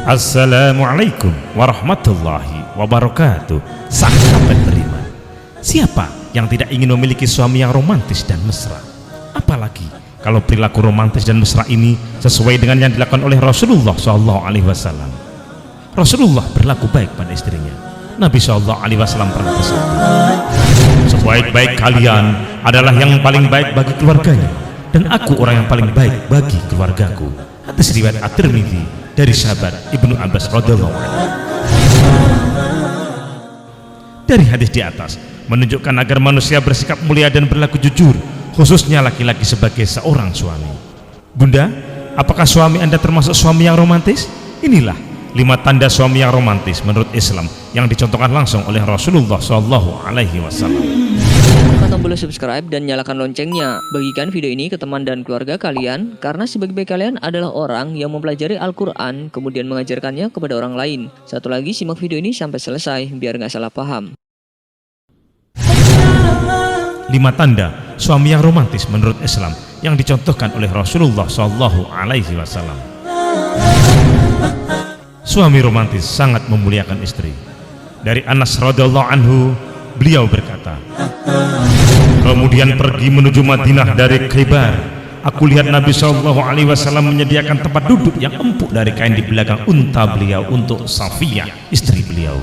Assalamualaikum warahmatullahi wabarakatuh. Sahabat beriman, siapa yang tidak ingin memiliki suami yang romantis dan mesra? Apalagi kalau perilaku romantis dan mesra ini sesuai dengan yang dilakukan oleh Rasulullah SAW. Rasulullah berlaku baik pada istrinya. Nabi SAW pernah bersabda, sebaik-baik kalian adalah yang paling baik bagi keluarganya, dan aku orang yang paling baik bagi keluargaku. Hadis riwayat At-Tirmidzi dari sahabat Ibnu Abbas radhiyallahu anhu. Dari hadis di atas menunjukkan agar manusia bersikap mulia dan berlaku jujur, khususnya laki-laki sebagai seorang suami. Bunda, apakah suami Anda termasuk suami yang romantis? Inilah 5 tanda suami yang romantis menurut Islam yang dicontohkan langsung oleh Rasulullah SAW. Tekan tombol subscribe dan nyalakan loncengnya. Bagikan video ini ke teman dan keluarga kalian, karena sebaik-baik kalian adalah orang yang mempelajari Al-Quran kemudian mengajarkannya kepada orang lain. Satu lagi, simak video ini sampai selesai biar nggak salah paham. 5 tanda suami yang romantis menurut Islam yang dicontohkan oleh Rasulullah SAW. Suami romantis sangat memuliakan istri. Dari Anas radhiyallahu anhu, beliau berkata, kemudian pergi menuju Madinah dari Khaybar. Aku lihat Nabi SAW menyediakan tempat duduk yang empuk dari kain di belakang unta beliau untuk Safiyah, istri beliau.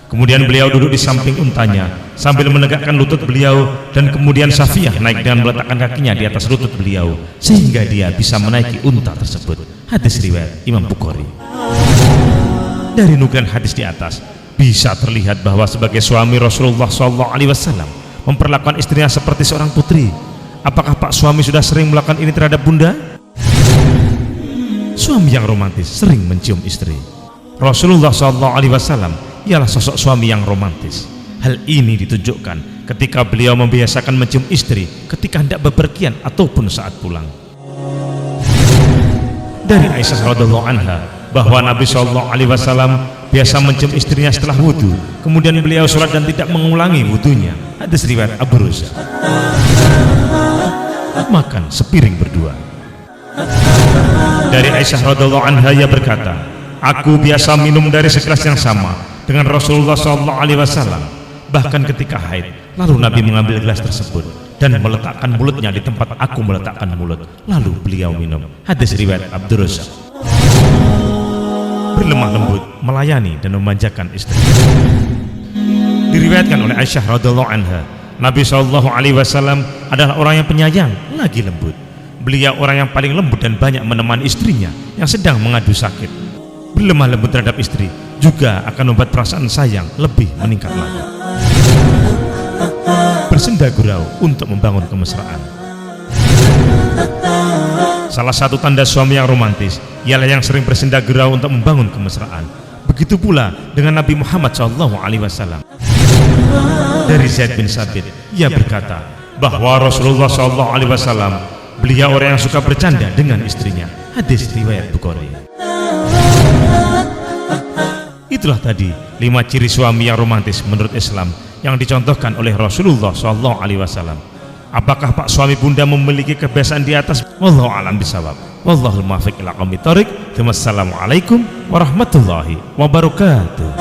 Kemudian beliau duduk di samping untanya sambil menegakkan lutut beliau, dan kemudian Safiyah naik dengan meletakkan kakinya di atas lutut beliau sehingga dia bisa menaiki unta tersebut. Hadis riwayat Imam Bukhari. Dari nukilan hadis di atas bisa terlihat bahwa sebagai suami Rasulullah SAW memperlakukan istrinya seperti seorang putri. Apakah Pak suami sudah sering melakukan ini terhadap Bunda? Suami yang romantis sering mencium istri. Rasulullah SAW ialah sosok suami yang romantis. Hal ini ditunjukkan ketika beliau membiasakan mencium istri ketika hendak bepergian ataupun saat pulang. Dari Aisyah radhiyallahu anha bahwa Nabi SAW biasa mencium istrinya setelah wudhu, kemudian beliau sholat dan tidak mengulangi wudhunya. Hadis riwayat Abu Hurairah. Makan sepiring berdua. Dari Aisyah radhiyallahu anha, ia berkata, aku biasa minum dari segelas yang sama dengan Rasulullah SAW. Bahkan ketika haid, lalu Nabi mengambil gelas tersebut dan meletakkan mulutnya di tempat aku meletakkan mulut, lalu beliau minum. Hadis riwayat Abdur Razzaq. Berlemah lembut, melayani dan memanjakan istri. Diriwayatkan oleh Aisyah radhiyallahu anha, Nabi SAW adalah orang yang penyayang lagi lembut. Beliau orang yang paling lembut dan banyak menemani istrinya yang sedang mengadu sakit. Berlemah lembut terhadap istri juga akan membuat perasaan sayang lebih meningkat lagi. Bersenda gurau untuk membangun kemesraan. Salah satu tanda suami yang romantis ialah yang sering bersenda gurau untuk membangun kemesraan. Begitu pula dengan Nabi Muhammad SAW. Dari Zaid bin Sabit, ia berkata bahwa Rasulullah SAW beliau orang yang suka bercanda dengan istrinya. Hadis riwayat Bukhari. Itulah tadi 5 ciri suami yang romantis menurut Islam yang dicontohkan oleh Rasulullah SAW. Apakah Pak suami Bunda memiliki kebiasaan di atas? Wallahu a'lam bishawab. Wallahul muwaffiq ila aqwamit thoriq. Wassalamualaikum warahmatullahi wabarakatuh.